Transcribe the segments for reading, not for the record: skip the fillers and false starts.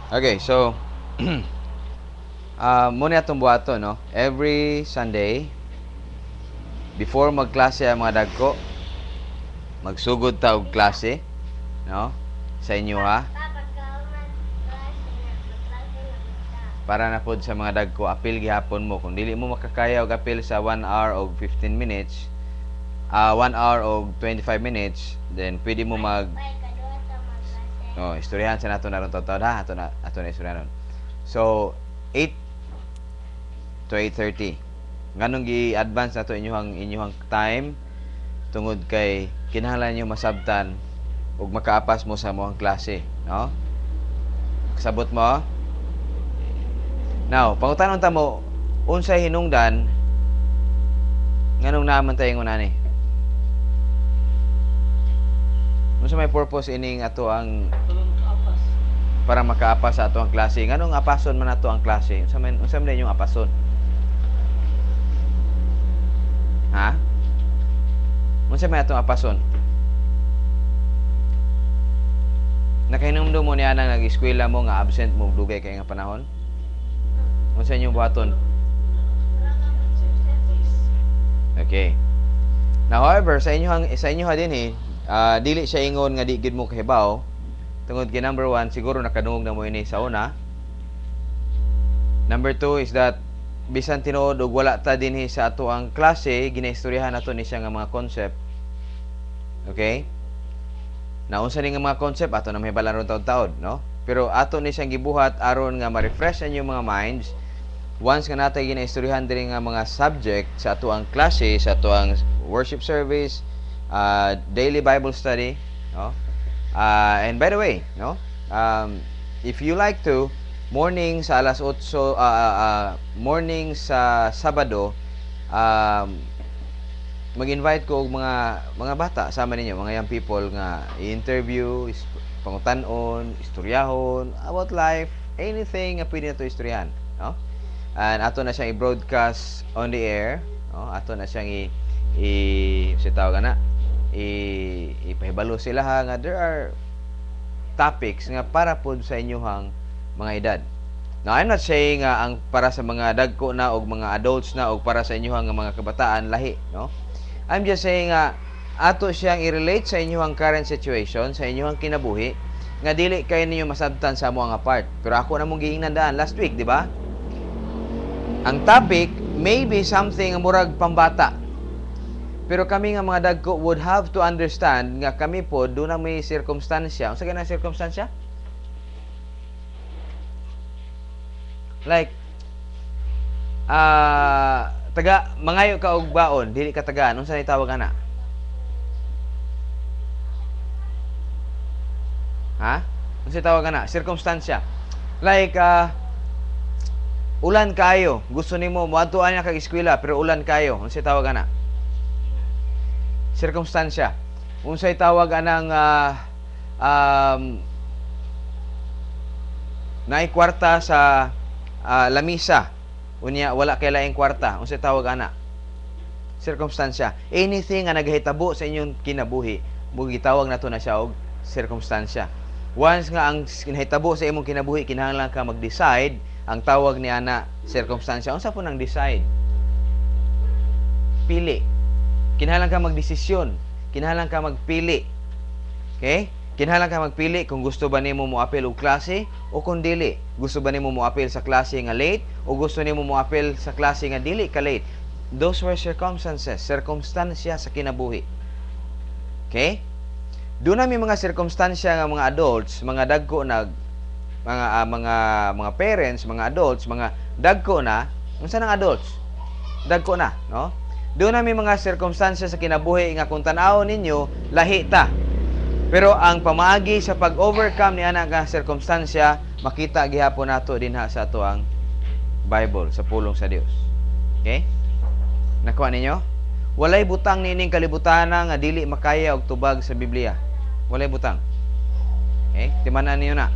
Okay, so muna itong buhato, no? Every Sunday, before magklase ang mga dagko, magsugod ta og klase, no? Sa inyo ha. Para na pod sa mga dagko, apil gihapon mo. Kung dili mo makakaya og apil sa 1 hour og 15 minutes, 1 hour og 25 minutes, then pwede mo istoryahan sa nato na ron taon ha. Ato na istoryahan. So, 8 to 8:30. Nganong gi-advance nato inyong time tungod kay kinahanglan niyo masabtan ug makaapas mo sa imong klase, no? Kasabot mo? Now, pangutanon ta mo unsay hinungdan nganong naman tayo ngunani? Unsa may purpose ining ato ang para makaapas sa ato ang klase? Nganong apason man ato ang klase? Unsa man inyong apason? Ha? Unsa may atong apason? Nakahinumdum mo niya nang nag-eskwela mo nga absent mo dugay kay nga panahon? Unsa inyong buhaton? Okay. Now, however, sa inyo din dili siya ingon nga di gid mo kahibaw. Tungod kay number 1, siguro nakadungog na mo ini sa una. Number 2 is that bisan tinuod og wala ta dinhi sa ato ang klase, ginaistoryahan nato ni siya nga mga concept. Okay? Na unsa ni nga mga concept ato na mahibalan ron taud-taud, no? Pero ato ni siyang gibuhat aron nga ma-refresh ang mga minds once nga natay ginaistoryahan diri nga mga subject sa ato ang klase, sa ato ang worship service, daily Bible study, no? And by the way, no? If you like to, morning sa alas 8, morning sa Sabado, mag-invite ko og mga bata sama ninyo, mga young people nga i-interview, pangutan-on, istoryahon about life, anything nga pwede nato istoryahan, no? And ato na siyang i-broadcast on the air, no? Ato na siyang ipahibalo sila ha nga there are topics nga para pod sa inyohang mga edad. Now, I'm not saying ang para sa mga dagko na o mga adults na o para sa inyohang mga kabataan lahi, no? I'm just saying ato siyang i-relate sa inyohang current situation, sa inyohang kinabuhi, nga dili kayo ninyo masabtan sa mo nga part. Pero ako na mong giingnan last week, di ba? Ang topic may be something nga murag pambata. Pero kami nga mga dagko would have to understand nga kami po doon na may circumstansya. Unsa ganang circumstansya? Like mangayo ka og baon, dili ka tagaan. Unsa ni tawag ana? Ha? Unsa tawag ana? Circumstansya. Like ulan kayo, gusto nimo moadtuan niya kag eskwela pero ulan kayo. Unsa tawag ana? Circumstansya. Unsay tawag anang naay kwarta sa lamisa. Unya wala kay laing kwarta. Unsay tawag ana? Circumstansya. Anything nga naghitabo sa inyong kinabuhi, mo gitawag nato na siya og circumstansya. Once nga ang hinahitabo sa imong kinabuhi, kinahanglan ka mag-decide, ang tawag ni ana circumstansya. Unsa po nang decide? Pili. Kinahanglan ka magdesisyon. Kinahanglan ka magpili. Okay? Kinahanglan ka magpili kung gusto ba nimo moapil og klase o kung dili. Gusto ba nimo moapil sa klase nga late o gusto nimo moapil sa klase nga dili ka late. Those were circumstances, circumstansya sa kinabuhi. Okay? Doon namin mga circumstansya nga mga adults, mga dagko na mga parents, mga adults, mga dagko na, unsa nang adults? Dagko na, no? Doon namin mga circumstansya sa kinabuhi nga kung tan-aw ninyo, lahi ta. Pero ang pamaagi sa pag-overcome ni ana nga circumstansya, makita gihapon nato dinha sa ato ang Bible, sa pulong sa Dios. Okay? Nakuha ninyo? Walay butang nining kalibutan nga dili makaya og tubag sa Biblia. Walay butang. Okay? Timanan niyo na.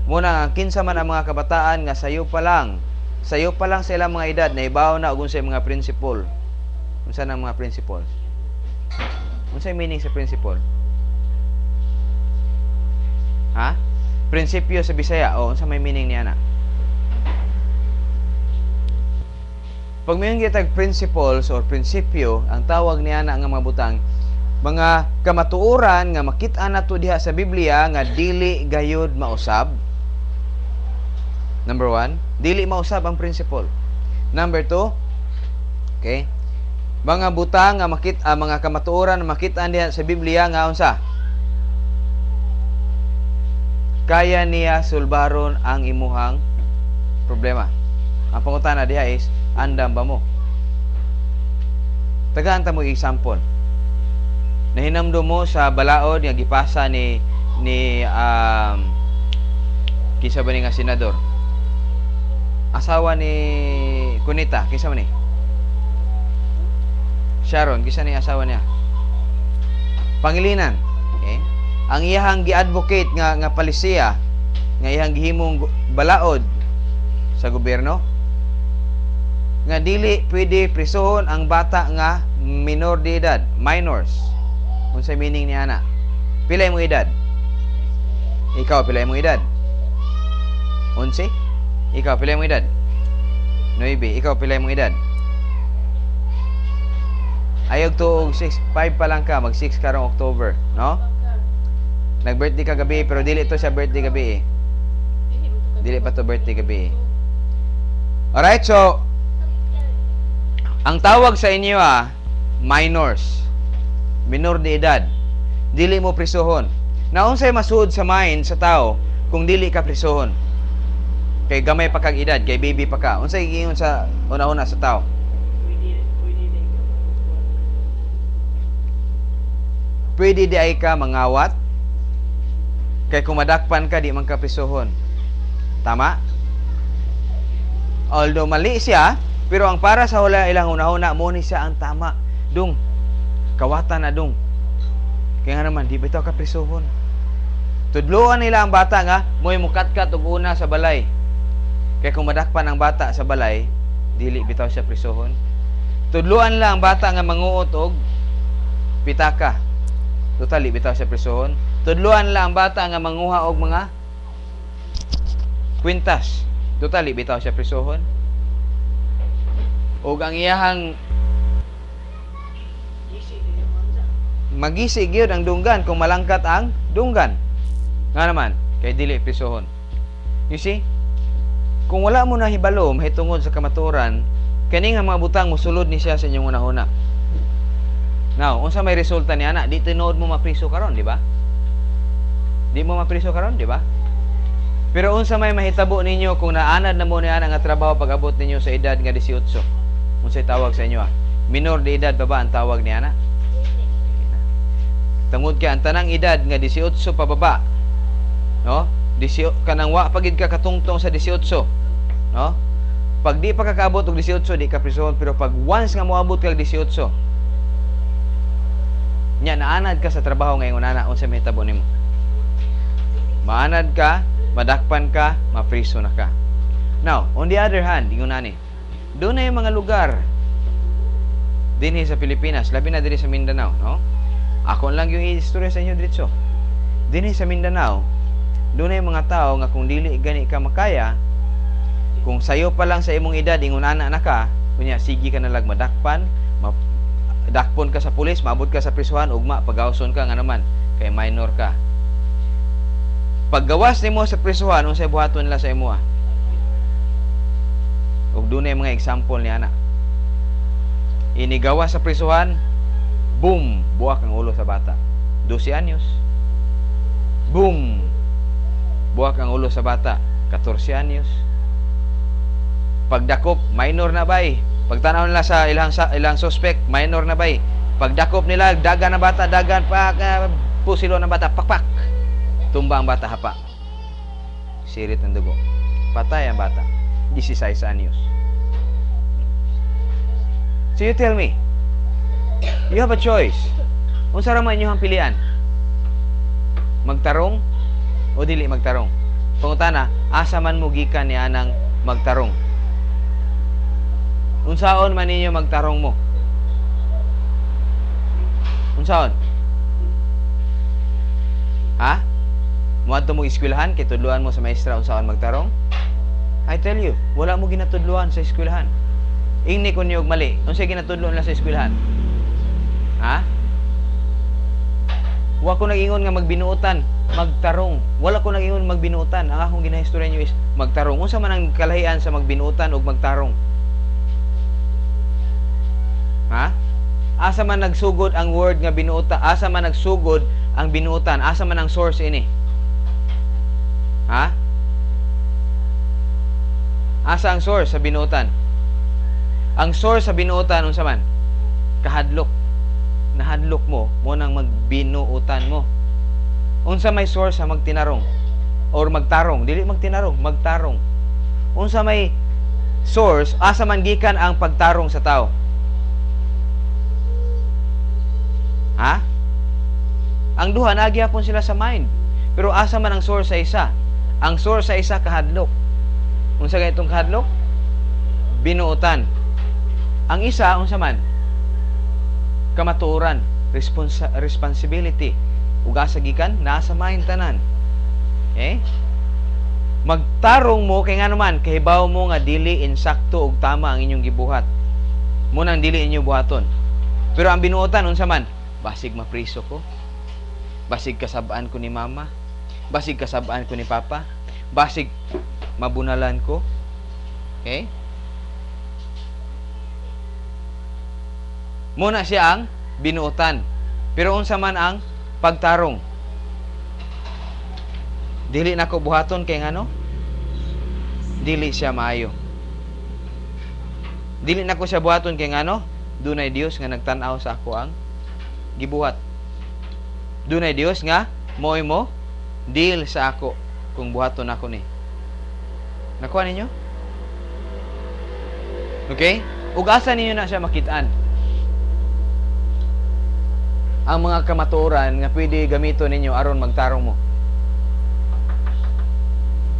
Muna kinsa man ang mga kabataan nga sayo pa lang sa ilang mga edad na ibaw na og unsay mga principle. Unsa na mga principles? Unsay meaning sa principle? Ha? Prinsipyo sa Bisaya, o unsa may meaning niya na? Pag may gitag principles or prinsipyo, ang tawag niya na nga mga butang, mga kamatuoran nga makit-an nato diha sa Biblia nga dili gayud mausab. Number 1, dili mausab ang principle. Number 2, okay, mga butang nga mga kamatuoran nga makit-an diha sa Biblia nga unsa? Kaya niya sulbaron ang imuhang problema. Ang pangutana diha is, andam ba mo? Tagaan ta mo example. Nahinamdo mo sa balaod nga gipasa ni kinsa ba ni nga senador? Asawa ni Cunita, kinsa man ni? Sharon, kinsa ni asawa niya? Pangilinan. Okay? Ang iyahang gi-advocate nga palisiya nga iyang gihimong balaod sa gobyerno nga dili pwede prisuhon ang bata nga minor de edad, minors. Unsa meaning niya na? Pila imong edad? Ikaw pila imong edad? 11? Ikaw pila imong edad? 9. Ikaw pila imong edad? Ayog tuog 6, 5 pa lang ka, mag 6 karong October, no? Nag-birthday ka gabi, pero dili to siya birthday gabi eh. Dili pa to birthday gabi eh. Alright, so ang tawag sa inyo minors, minor de edad, dili mo prisuhon. Naunsay masuod sa mind sa tao kung dili ka prisuhon? Kay gamay pa kag edad, kay baby pa ka. Unsay giingon sa una-una sa tao? Pwede di ay ka mangawat, kay kung madakpan ka, di man ka prisuhon. Tama? Although mali siya, pero ang para sa hula ilang una-una, mo ni siya ang tama. Dung, kawatan na dung. Kaya nga naman, di bitaw ka prisuhon. Tudluan nila ang bata nga, mo'y mukatkat og una sa balay. Kaya kung madakpan ang bata sa balay, dili bitaw siya prisuhon. Tudluan nila ang bata nga manguot og pitaka. Totally bitaw siya prisuhon. Tudluan lang ang bata nga manguha og mga kwintas. Totally bitaw siya prisuhon. Og ang iyahang magisi gyud ang dunggan kung malangkat ang dunggan. Nga naman, kay dili prisuhon. You see? Kung wala mo na hibalo mahitungod sa kamatuoran, kani nga mga butang mosulod ni siya sa inyong una-una. Now, unsa may resulta ni ana? Di tinuod mo mapriso karon, di ba? Di mo mapriso karon, di ba? Pero unsa may mahitabo ninyo kung naanad na mo ni ana nga trabaho pag-abot ninyo sa edad nga 18? Unsay tawag sa inyo Minor de edad ba ang tawag ni ana? Tungod kay ang tanang edad nga 18 pababa, no? Kanang wa pagid ka katungtong sa 18, no? Pag di pa kakaabot og 18, di ka prisuhon, pero pag once nga moabot kag 18, nya naanad ka sa trabaho ngayon ana, unsa may tabo nimo? Maanad ka, madakpan ka, mapriso na ka. Now, on the other hand, ingon ani, doon na yung mga lugar dinhi sa Pilipinas, labi na diri sa Mindanao, no? Ako lang yung istorya sa inyo dito. Dinhi sa Mindanao, doon na yung mga tao nga kung dili gani ka makaya, kung sayo pa lang sa imong edad, ingon ana na ka, kunya sige ka na lag madakpan, dakpon ka sa pulis, maabot ka sa prisuhan, ugma pagawson ka nga naman kay minor ka. Paggawas nimo sa prisuhan, unsay buhaton nila sa imo? Ug dunay mga example ni ana. Inigawas sa prisuhan, boom, buwak ang ulo sa bata. 12 anyos. Boom, buwak ang ulo sa bata. 14 anyos. Pagdakop, minor na bay. Pagtanaw nila sa ilang suspect, minor na bay. Pagdakop nila, dagan na bata, dagan pa, pusilo ng bata, pakpak. Tumba ang bata, hapa. Sirit ng dugo. Patay ang bata. 16 anyos. So you tell me, you have a choice. Unsa ra man inyong pilian? Magtarong o dili magtarong? Pangutana, asa man mo gikan ni anang magtarong? Unsaon man ninyo magtarong mo? Unsaon? Ha? Muadto mo eskwelahan kay tudloan mo sa maestra unsaon magtarong? I tell you, wala mo ginatudloan sa eskwelahan. Ingni kun og mali. Unsay ginatudloan la sa eskwelahan? Ha? Wa ko nag-ingon nga magbinuotan, magtarong. Wala ko nag-ingon magbinuotan. Ang akong ginahistorya niyo is magtarong. Unsa man ang kalahian sa magbinuotan ug magtarong? Ha? Asa man nagsugod ang word nga binuota, asa man nagsugod ang binuotan, asa man ang source ini? Ha? Asa ang source sa binuotan? Ang source sa binuotan unsa man? Kahadlok. Nahadlok mo nang magbinuotan mo. Unsa may source sa magtinarong or magtarong? Dili magtinarong, magtarong. Unsa may source asa man gikan ang pagtarong sa tao? Ha? Ang duha nagyapon sila sa mind. Pero asa man ang source sa isa? Ang source sa isa kahadlok. Unsa gaytong kahadlok? Binuotan. Ang isa unsa man? Kamatuoran, responsibility. Ug asa gikan nasa mind tanan. Okay? Magtarong mo kay ngano man kahibaw mo nga dili insakto ug tama ang inyong gibuhat. Mo nang dili inyo buhaton. Pero ang binuotan unsa man? Basig mapriso ko. Basig kasabaan ko ni mama. Basig kasabaan ko ni papa. Basig mabunalan ko. Okay? Muna siya ang binuotan. Pero unsa man ang pagtarong? Dili nako buhaton kay ngano? Dili siya maayo. Dili nako siya buhaton kay ngano? Dunay Dios nga nagtan-aw sa ako ang gibuhat. Dunay Dios nga moy mo deal sa ako kung buhaton ako ni. Nakuha ninyo? Okay? Ug asa ninyo na siya makitaan? Ang mga kamatuoran nga pwede gamiton ninyo aron magtarong mo.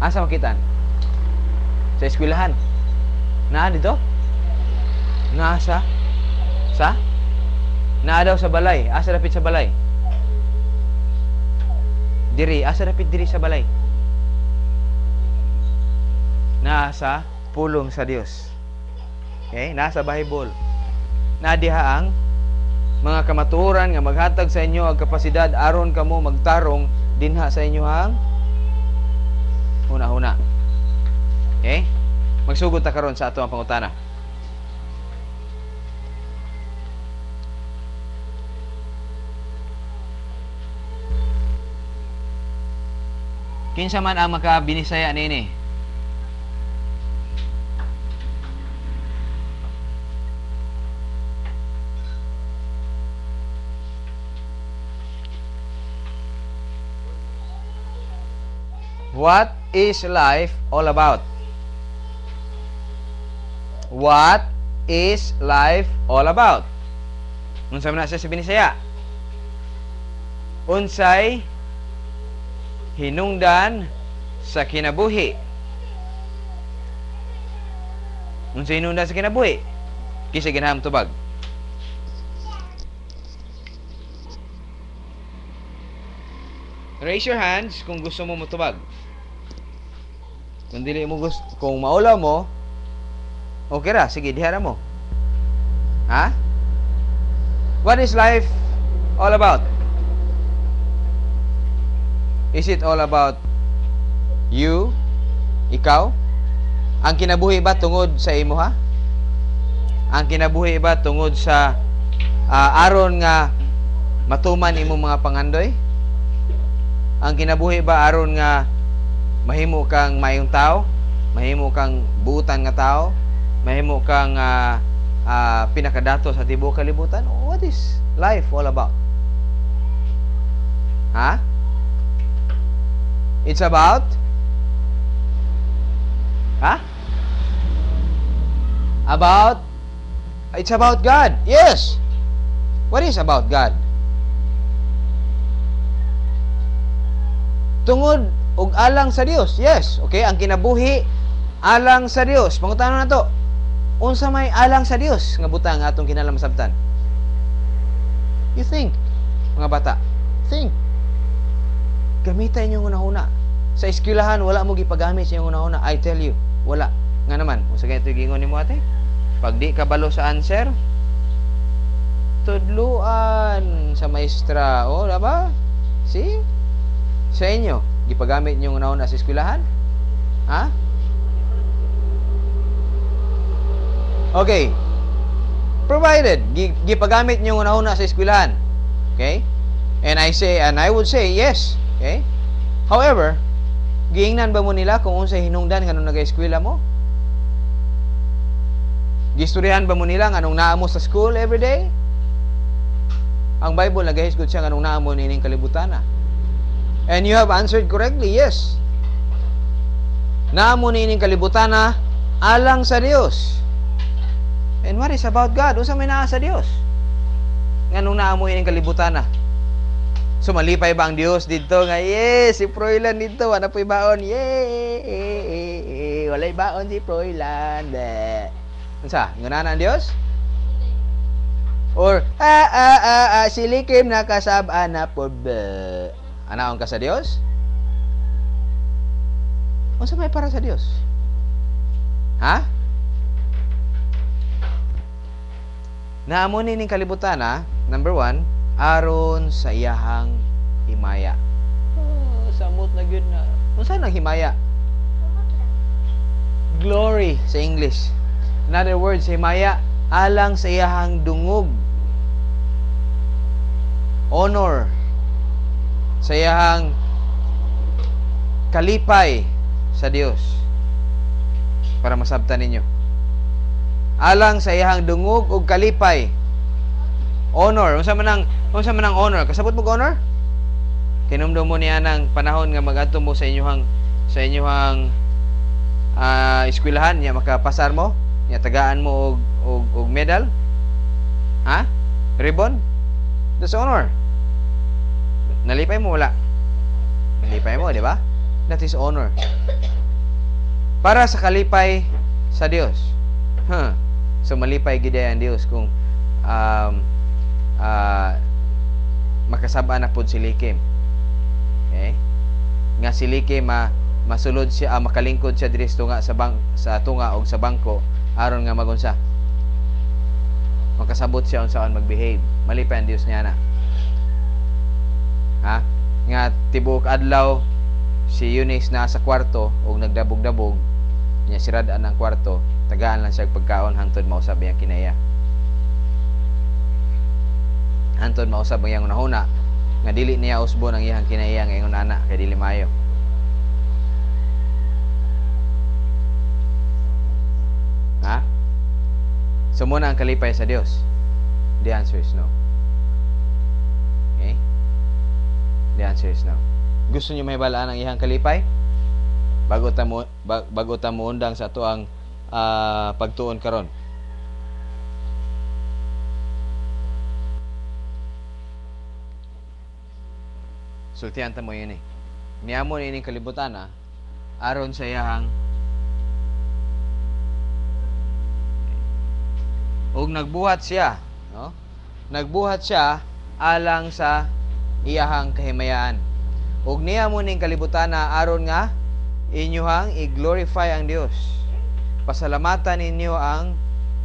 Asa makitaan? Sa eskwelahan. Naa dito? Naa sa? Naa daw sa balay. Asa dapit sa balay? Diri. Asa dapit diri sa balay? Naa sa pulong sa Dios. Okay? Nasa Bible. Naa diha ang mga kamatuoran nga maghatag sa inyo ang kapasidad aron kamo magtarong dinha sa inyo hang huna-huna. Okay? Magsugod ta karon sa ato ang pangutana. Kinsa man ang makabinisaya nini? What is life all about? What is life all about? Unsa man sa binisaya? Unsay hinungdan sa kinabuhi? Unsay hinungdan sa kinabuhi? Kisa ginaham tubag. Raise your hands kung gusto mo motubag. Kung dili mo gusto, kung maula mo, okay ra, sige, dihara mo. Ha? What is life all about? Is it all about you? Ikaw? Ang kinabuhi ba tungod sa imo ha? Ang kinabuhi ba tungod sa aron nga matuman imo mga pangandoy? Ang kinabuhi ba aron nga mahimo kang mayong tao? Mahimo kang buutan nga tao? Mahimo kang pinakadato sa tibuok kalibutan? What is life all about? Ha? It's about? Ha? About? It's about God. Yes. What is about God? Tungod og alang sa Dios. Yes. Okay, ang kinabuhi alang sa Dios. Pangutanon na to. Unsa may alang sa Dios nga butang atong kinalamasabtan? You think, mga bata. Think. Gamitan niyo una-una. Sa eskwelahan wala mo gipagamit sa una-una. I tell you, wala. Nga naman, usa kay gingon nimo ate. Pag di ka balo sa answer, tudluan sa maestra. O, diba? See? Sa inyo, gipagamit niyo una-una sa eskwelahan? Ha? Okay. Provided gipagamit niyo una-una sa eskwelahan. Okay? And I would say yes. Okay? However, giingnan ba mo nila kung unsay hinungdan nganong naga-eskwela mo? Gistoryahan ba mo nila nganong naa mo sa school every day? Ang Bible nagahisgot siya nganong naa mo nining kalibutan na. And you have answered correctly, yes. Naa mo nining kalibutan na alang sa Dios. And what is about God? Unsa may naa sa Dios? Nganong naa mo nining kalibutan na? So malipay ba ang Dios dito nga yes, si Froilan dito ana po'y baon. Yay! Walay baon si Froilan. Unsa? Ngunana ang Dios? Or silikim na kasab-an na po ba? Anaon ka sa Dios? Unsa may para sa Dios? Ha? Naamo ning kalibutan na, number 1, aron sa iyahang himaya. Oh, samot na gyud na. Unsa nang himaya? Glory sa English. In other words, himaya alang sa iyahang dungog. Honor sa iyahang kalipay sa Dios. Para masabtan ninyo. Alang sa iyahang dungog ug kalipay. Honor. Unsa man ang honor? Kasabot mo honor? Kinumdum mo niya ng panahon nga magadto mo sa inyong eskwelahan niya makapasar mo, niya tagaan mo og medal. Ha? Ribbon? That's honor. Nalipay mo wala? Nalipay mo, di ba? That is honor. Para sa kalipay sa Dios. So malipay gid ang Dios kung makasab-an na pud si Likim. Okay? Nga si Likim masulod siya, makalingkod siya diri sa tunga og sa bangko aron nga magunsa. Makasabot siya unsaon mag-behave. Malipay ang Dios niya na. Ha? Nga tibuok adlaw si Eunice na sa kwarto og nagdabog-dabog niya sirad-an ang kwarto, tagaan lang siya pagkaon hangtod mausab iyang kinaya. Hantod mausab ang iyang unahuna nga dili niya usbon ang iyang kinaiya nga ingon ana kay dili maayo. Ha? Sumuna ang kalipay sa Dios. The answer is no. Okay? The answer is no. Gusto niyo mahibalaan ang iyang kalipay? Bago ta mo undang sa ato ang pagtuon karon. Sultihan ta mo yun eh. Niyamo ni kalibutan na aron sa iyahang ug nagbuhat siya, no? Nagbuhat siya alang sa iyahang kahimayaan. Ug niyamo ning kalibutan na aron nga inyuhang i-glorify ang Dios. Pasalamatan ninyo ang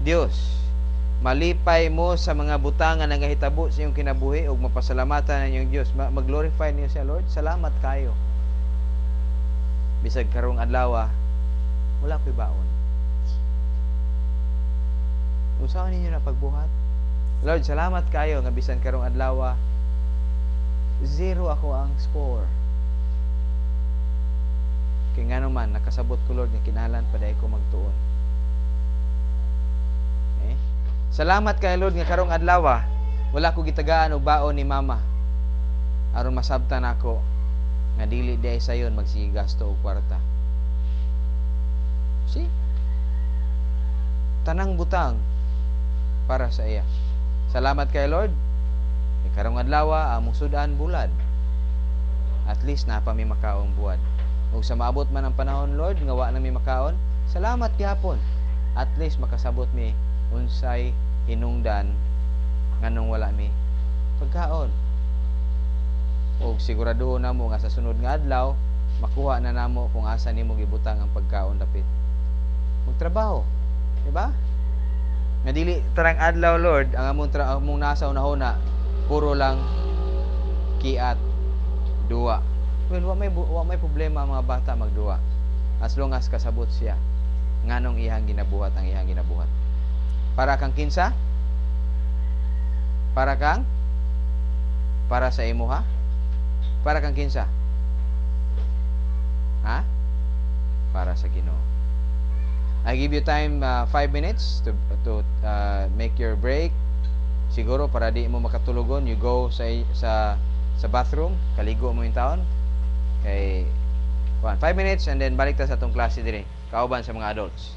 Dios. Malipay mo sa mga butang nga nagahitabo sa iyong kinabuhi ug mapasalamatan ninyo ang Dios. Mag-glorify niyo siya, Lord. Salamat kayo. Bisag karong adlaw, wala ko'y baon. Usahan ninyo na pagbuhat. Lord, salamat kayo nga bisan karong adlaw 0 ako ang score. Kaya nga naman, nakasabot ko, Lord, nga kinalan pa dahil ko magtuon. Okay? Salamat kay Lord nga karong adlaw wala ko gitagaan og baon ni mama aron masabtan ako nga dili day sayon magsigasto og kwarta. See? Tanang butang para sa iya. Salamat kay Lord. Karong adlaw among sudan bulad. At least napa mi makaon buwan. Ug sa maabot man ang panahon, Lord, nga wa na mi makaon, salamat gyapon. At least makasabot mi unsay hinungdan nganong wala mi pagkaon. o siguraduhon namo nga sa sunod nga adlaw makuha na namo kung asa nimo gibutang ang pagkaon dapit. Magtrabaho, di ba? Nga dili tarang adlaw Lord ang among nasa unahuna puro lang kiat duwa. Well, wa may problema ang mga bata magduwa as long as kasabot siya nganong iyang ginabuhat ang iyang ginabuhat. Para kang kinsa? Para kang para sa imo ha? Para kang kinsa? Ha? Para sa Ginoo. I give you time 5 minutes to make your break. Siguro para di mo makatulogon, you go sa bathroom, kaligo mo yung taon. Kay 5 minutes and then balik ta sa atong klase dire. Kauban sa mga adults.